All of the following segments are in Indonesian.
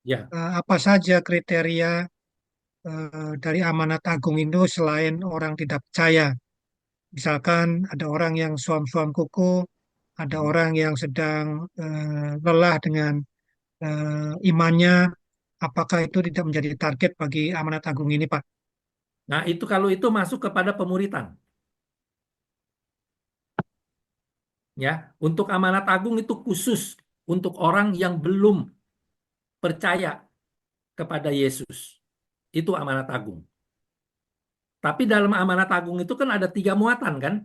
Ya, Apa saja kriteria dari amanat agung itu selain orang tidak percaya? Misalkan ada orang yang suam-suam kuku, ada orang yang sedang lelah dengan imannya, apakah itu tidak menjadi target bagi amanat agung ini, Pak? nah itu kalau itu masuk kepada pemuritan, ya. Untuk amanat agung itu khusus untuk orang yang belum percaya kepada Yesus. Itu amanat agung. Tapi dalam amanat agung itu kan ada tiga muatan kan,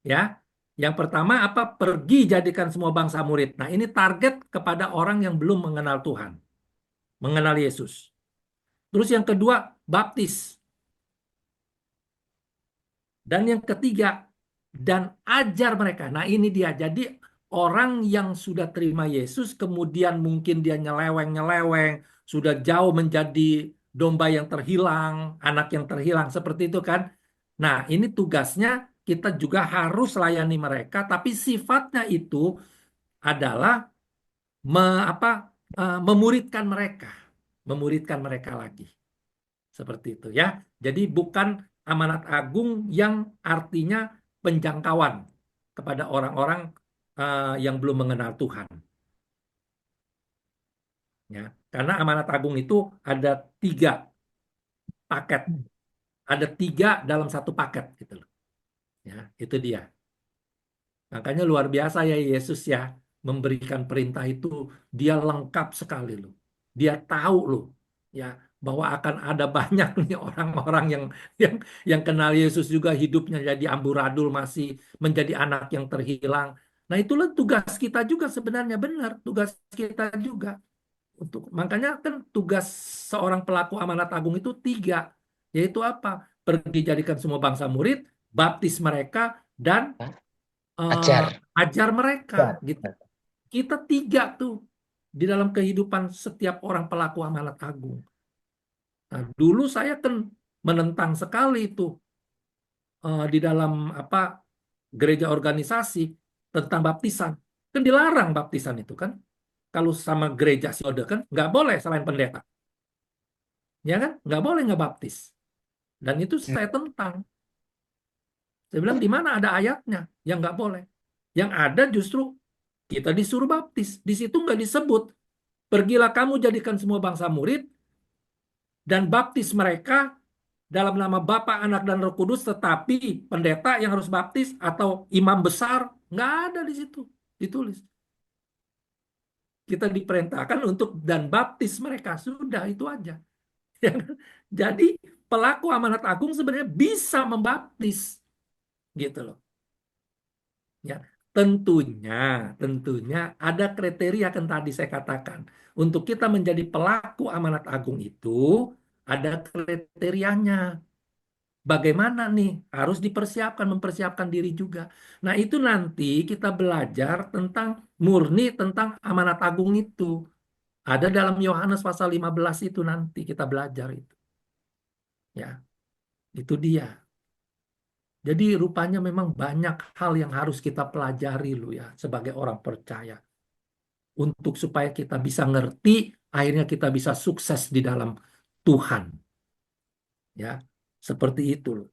ya. Yang pertama apa? Pergi jadikan semua bangsa murid. Nah ini target kepada orang yang belum mengenal Tuhan, mengenal Yesus. Terus yang kedua, baptis. Dan yang ketiga, dan ajar mereka. Nah ini dia. Jadi orang yang sudah terima Yesus, kemudian mungkin dia nyeleweng-nyeleweng, sudah jauh menjadi domba yang terhilang, anak yang terhilang, seperti itu kan. Nah ini tugasnya kita juga harus layani mereka, tapi sifatnya itu adalah apa, memuridkan mereka lagi. Seperti itu ya. Jadi bukan amanat agung yang artinya penjangkauan kepada orang-orang yang belum mengenal Tuhan. Ya, karena amanat agung itu ada tiga paket, ada tiga dalam satu paket gitu loh. Ya, itu dia. Makanya luar biasa ya Yesus ya memberikan perintah itu dia lengkap sekali loh. Dia tahu loh ya bahwa akan ada banyak nih orang-orang yang yang kenal Yesus juga hidupnya jadi amburadul masih menjadi anak yang terhilang. Nah, itulah tugas kita juga sebenarnya benar, tugas kita juga untuk makanya kan tugas seorang pelaku amanat agung itu tiga, yaitu apa? Pergi jadikan semua bangsa murid, baptis mereka dan eh, Ajar. ajar mereka Ya. gitu. Kita tiga tuh di dalam kehidupan setiap orang pelaku amanat agung. Nah, dulu saya kan menentang sekali itu di dalam apa gereja organisasi tentang baptisan. Kan dilarang baptisan itu kan. Kalau sama gereja sinode kan nggak boleh selain pendeta, ya kan? Nggak boleh nggak baptis. Dan itu saya tentang. Saya bilang di mana ada ayatnya yang nggak boleh. Yang ada justru kita disuruh baptis. Di situ nggak disebut pergilah kamu jadikan semua bangsa murid dan baptis mereka dalam nama Bapa, Anak, dan Roh Kudus, tetapi pendeta yang harus baptis atau imam besar nggak ada di situ ditulis. Kita diperintahkan untuk dan baptis mereka sudah itu aja. Jadi pelaku amanat agung sebenarnya bisa membaptis gitu loh. Ya, tentunya, tentunya ada kriteria kan tadi saya katakan. Untuk kita menjadi pelaku amanat agung itu ada kriterianya. Bagaimana nih? Harus dipersiapkan, mempersiapkan diri juga. Nah, itu nanti kita belajar tentang murni tentang amanat agung itu. Ada dalam Yohanes pasal 15 itu nanti kita belajar itu. Ya, itu dia. Jadi rupanya memang banyak hal yang harus kita pelajari loh ya sebagai orang percaya. Untuk supaya kita bisa ngerti, akhirnya kita bisa sukses di dalam Tuhan. Ya, seperti itu loh.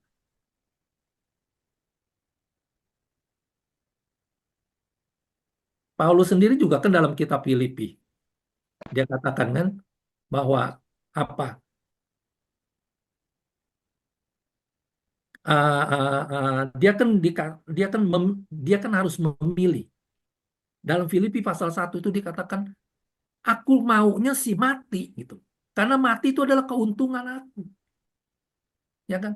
Paulus sendiri juga kan dalam kitab Filipi, dia katakan kan bahwa apa dia kan dia kan harus memilih. Dalam Filipi pasal 1 itu dikatakan aku maunya si mati gitu. Karena mati itu adalah keuntungan aku, ya kan?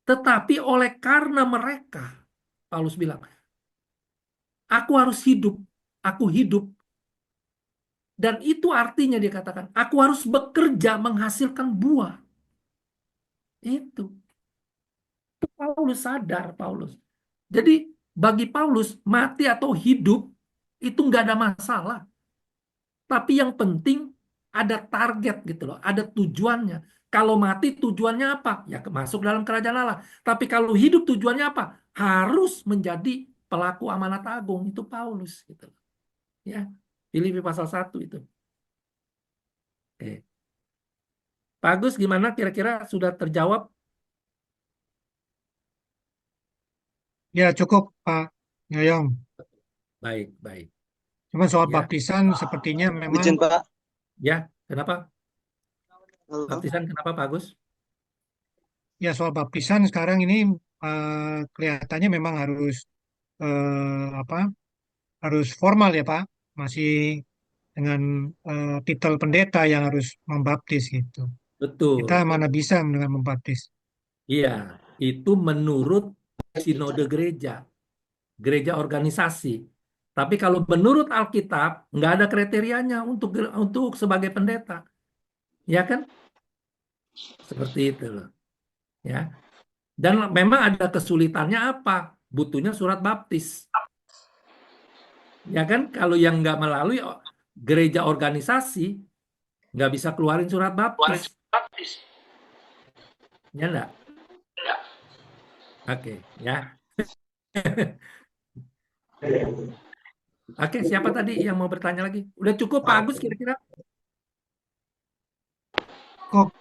Tetapi oleh karena mereka, Paulus bilang, aku harus hidup, aku hidup. Dan itu artinya dia katakan, aku harus bekerja menghasilkan buah. Itu. Paulus sadar, Paulus. Jadi bagi Paulus, mati atau hidup itu nggak ada masalah. Tapi yang penting ada target gitu loh, ada tujuannya. Kalau mati tujuannya apa? Ya masuk dalam kerajaan Allah. Tapi kalau hidup tujuannya apa? Harus menjadi pelaku amanat agung itu Paulus gitu loh. Ya. Filipi pasal 1 itu. Pak Agus gimana kira-kira sudah terjawab? Ya cukup Pak Yoyong. Baik, baik. Cuma soal Ya, baptisan sepertinya memang Izin Pak. ya. Kenapa? Halo. Baptisan kenapa Pak Agus? ya soal baptisan sekarang ini kelihatannya memang harus apa? Harus formal ya Pak. Masih dengan titel pendeta yang harus membaptis gitu. Kita Betul. mana bisa dengan membaptis. Iya, itu menurut sinode gereja, gereja organisasi. Tapi kalau menurut Alkitab, nggak ada kriterianya untuk sebagai pendeta, ya kan? Seperti itu loh, ya. Dan memang ada kesulitannya apa? Butuhnya surat baptis, ya kan? Kalau yang nggak melalui gereja organisasi, nggak bisa keluarin surat baptis, ya nggak? Oke, ya. Oke, siapa tadi yang mau bertanya lagi? Udah cukup Pak Agus kira-kira? Cukup,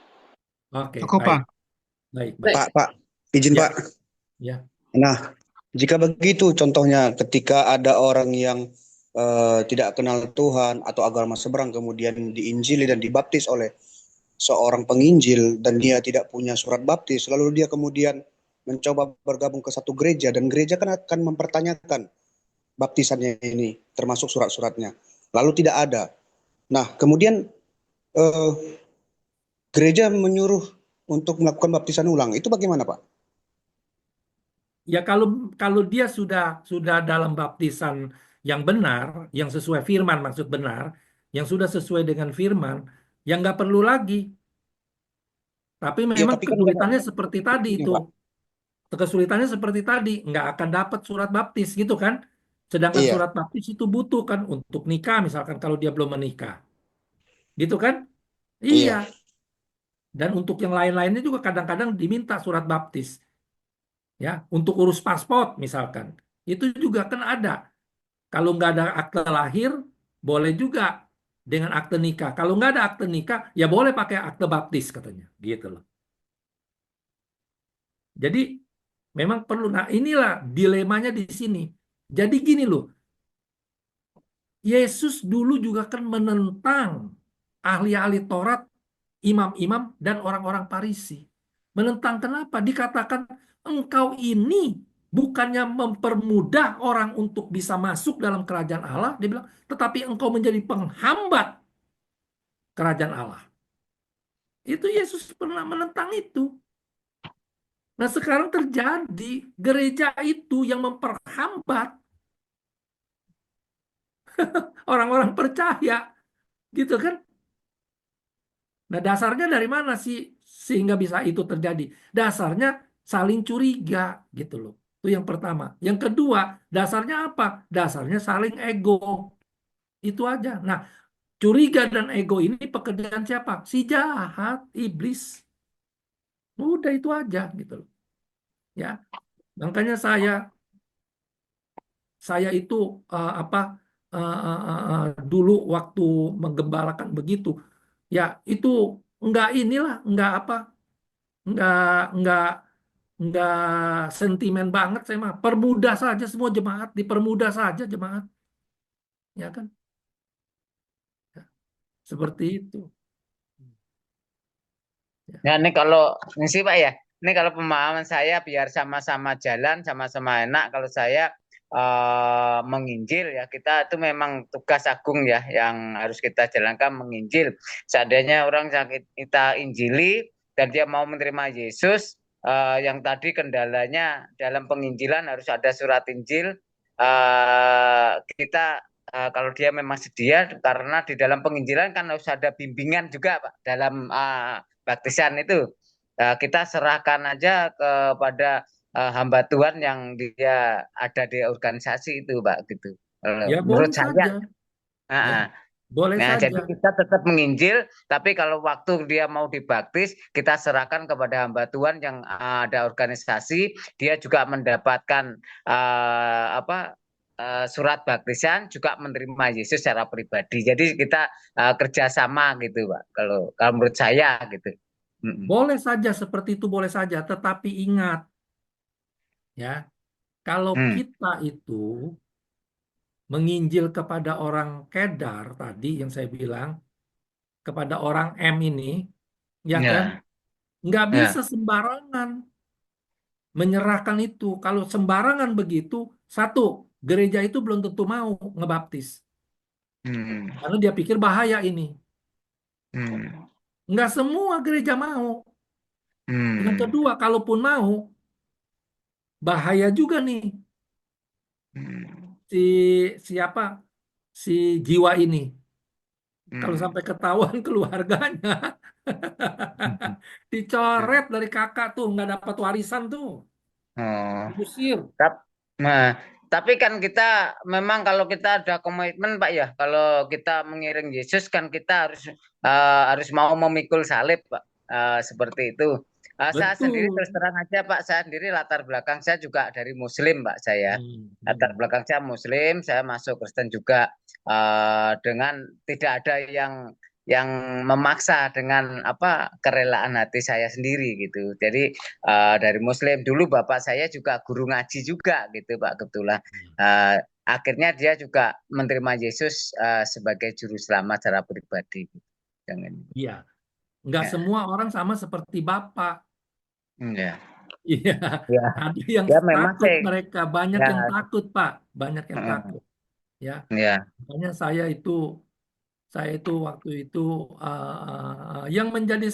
Oke, cukup baik, Pak. baik, baik. Pak, izin Ya, Pak. ya. Nah, jika begitu contohnya ketika ada orang yang tidak kenal Tuhan atau agama seberang kemudian diinjili dan dibaptis oleh seorang penginjil dan dia tidak punya surat baptis, lalu dia kemudian mencoba bergabung ke satu gereja dan gereja kan akan mempertanyakan baptisannya ini termasuk surat-suratnya. Lalu tidak ada. Nah, kemudian eh, gereja menyuruh untuk melakukan baptisan ulang. Itu bagaimana, Pak? Ya kalau kalau dia sudah dalam baptisan yang benar, yang sesuai firman maksud benar, yang sudah sesuai dengan firman, yang nggak perlu lagi. Tapi Iya, memang tapi kan ada kesulitannya seperti tadi buktinya, itu. Pak. Kesulitannya seperti tadi, nggak akan dapat surat baptis gitu kan. Sedangkan Iya, surat baptis itu butuh kan untuk nikah misalkan kalau dia belum menikah. Gitu kan? Iya. iya, Dan untuk yang lain-lainnya juga kadang-kadang diminta surat baptis. Ya, untuk urus paspor misalkan. Itu juga kan ada. Kalau nggak ada akte lahir, boleh juga dengan akte nikah. Kalau nggak ada akte nikah, ya boleh pakai akte baptis katanya. Gitu loh. Jadi memang perlu. Nah inilah dilemanya di sini. Jadi gini loh, Yesus dulu juga kan menentang ahli-ahli Taurat, imam-imam, dan orang-orang Farisi. Menentang kenapa? Dikatakan engkau ini bukannya mempermudah orang untuk bisa masuk dalam kerajaan Allah, dia bilang, tetapi engkau menjadi penghambat kerajaan Allah. Itu Yesus pernah menentang itu. Nah sekarang terjadi gereja itu yang memperhambat orang-orang percaya, gitu kan? Nah, dasarnya dari mana sih sehingga bisa itu terjadi? Dasarnya saling curiga gitu loh. Itu yang pertama. Yang kedua, dasarnya apa? Dasarnya saling ego. Itu aja. Nah, curiga dan ego ini pekerjaan siapa? Si jahat, iblis. Udah itu aja gitu loh. Ya. Makanya saya itu apa dulu waktu menggembalakan begitu, ya itu enggak inilah, enggak apa, enggak enggak enggak sentimen banget saya mah. Permudah saja semua jemaat, dipermudah saja jemaat, ya kan? Ya, seperti itu. Ya, Nah, ini kalau ini sih Pak ya, ini kalau pemahaman saya biar sama-sama jalan, sama-sama enak. Kalau saya menginjil ya, kita itu memang tugas agung ya yang harus kita jalankan menginjil. Seandainya orang sakit kita injili dan dia mau menerima Yesus, yang tadi kendalanya dalam penginjilan harus ada surat Injil. Kita kalau dia memang sedia, karena di dalam penginjilan kan harus ada bimbingan juga Pak dalam baptisan itu. Kita serahkan aja kepada hamba Tuhan yang dia ada di organisasi itu, Pak, gitu. ya Menurut boleh saya, saja, ya uh-uh. boleh Nah, saja. jadi kita tetap menginjil, tapi kalau waktu dia mau dibaptis, kita serahkan kepada hamba Tuhan yang ada organisasi, dia juga mendapatkan apa surat baptisan, juga menerima Yesus secara pribadi. Jadi kita kerjasama gitu, Pak. Kalau menurut saya gitu. Mm-mm. Boleh saja seperti itu, boleh saja. Tetapi ingat, ya, kalau Hmm. kita itu menginjil kepada orang Kedar tadi yang saya bilang, kepada orang M ini, ya kan, Ya, nggak bisa ya. sembarangan menyerahkan itu. Kalau sembarangan begitu, satu, gereja itu belum tentu mau ngebaptis. Hmm. Karena dia pikir bahaya ini. Hmm. Nggak semua gereja mau. Yang Hmm. kedua, kalaupun mau, bahaya juga nih Hmm. si siapa si jiwa ini. Kalau Hmm. sampai ketahuan keluarganya, Hmm. dicoret dari kakak tuh, nggak dapat warisan tuh, Oh. diusir. Tap- Nah, tapi kan kita memang kalau kita ada komitmen Pak ya, kalau kita mengiring Yesus kan kita harus mau memikul salib Pak. Seperti itu. Saya sendiri terus Betul. terang aja Pak, saya sendiri latar belakang saya juga dari Muslim Pak saya. Hmm, Latar hmm. belakang saya Muslim, saya masuk Kristen juga dengan tidak ada yang memaksa dengan apa kerelaan hati saya sendiri gitu. Jadi dari Muslim dulu bapak saya juga guru ngaji juga gitu Pak kebetulan. Akhirnya dia juga menerima Yesus sebagai juru selamat secara pribadi. Jangan. Iya, nggak Ya, semua orang sama seperti Bapak. ya, Iya, ya, ada yang ya memang takut sih. mereka, banyak Ya, yang takut Pak, banyak yang takut. Ya, ya, makanya saya itu waktu itu yang menjadi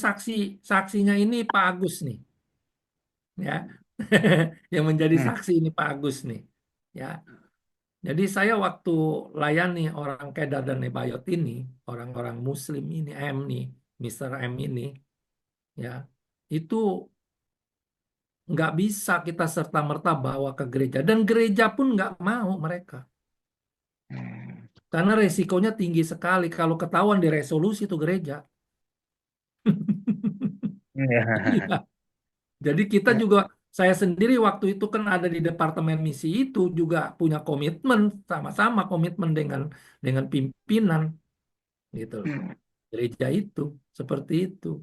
saksinya ini Pak Agus nih, ya, yang menjadi hmm, saksi ini Pak Agus nih, ya. Jadi saya waktu layani orang Kedar dan Nebayot ini, orang-orang Muslim ini, M nih, Mister M ini, ya, itu nggak bisa kita serta-merta bawa ke gereja dan gereja pun nggak mau mereka, hmm, karena resikonya tinggi sekali kalau ketahuan di resolusi itu gereja. Iya. ya, Jadi kita juga, saya sendiri waktu itu kan ada di departemen misi itu juga punya komitmen, sama-sama komitmen dengan pimpinan gitu loh. hmm, Gereja itu seperti itu.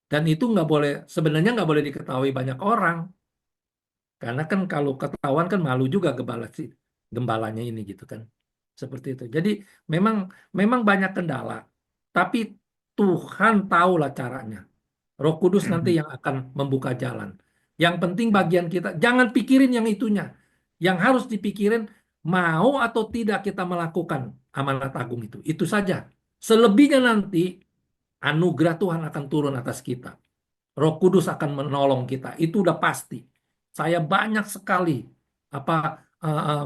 Dan itu nggak boleh, sebenarnya nggak boleh diketahui banyak orang. Karena kan kalau ketahuan kan malu juga gembala sih, gembalanya ini gitu kan. Seperti itu. Jadi memang memang banyak kendala. Tapi Tuhan tahulah caranya. Roh Kudus nanti hmm, yang akan membuka jalan. Yang penting bagian kita, jangan pikirin yang itunya. Yang harus dipikirin, mau atau tidak kita melakukan amanat agung itu. Itu saja. Selebihnya nanti, anugerah Tuhan akan turun atas kita. Roh Kudus akan menolong kita. Itu udah pasti. Saya banyak sekali apa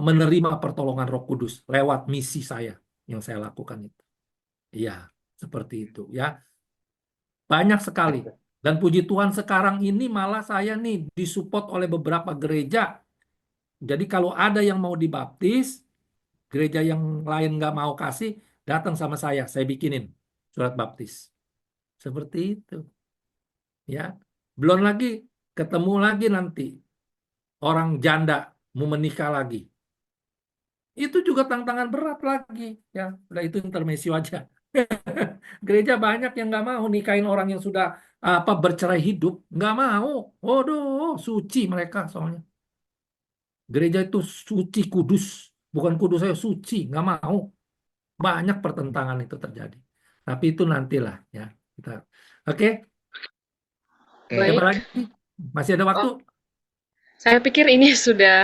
menerima pertolongan Roh Kudus lewat misi saya yang saya lakukan itu. Iya, seperti itu ya. Banyak sekali. Dan puji Tuhan sekarang ini malah saya nih disupport oleh beberapa gereja. Jadi kalau ada yang mau dibaptis, gereja yang lain nggak mau kasih, datang sama saya bikinin surat baptis. Seperti itu. Ya, belum lagi ketemu lagi nanti orang janda mau menikah lagi. Itu juga tantangan berat lagi. Ya, udah itu intermezzo aja. Gereja banyak yang nggak mau nikahin orang yang sudah apa bercerai hidup, nggak mau. Waduh, suci mereka soalnya. Gereja itu suci kudus, bukan kudus saya suci, nggak mau. Banyak pertentangan itu terjadi. Tapi itu nantilah ya kita. Oke, siapa Baik. lagi? Masih ada waktu? Oh, saya pikir ini sudah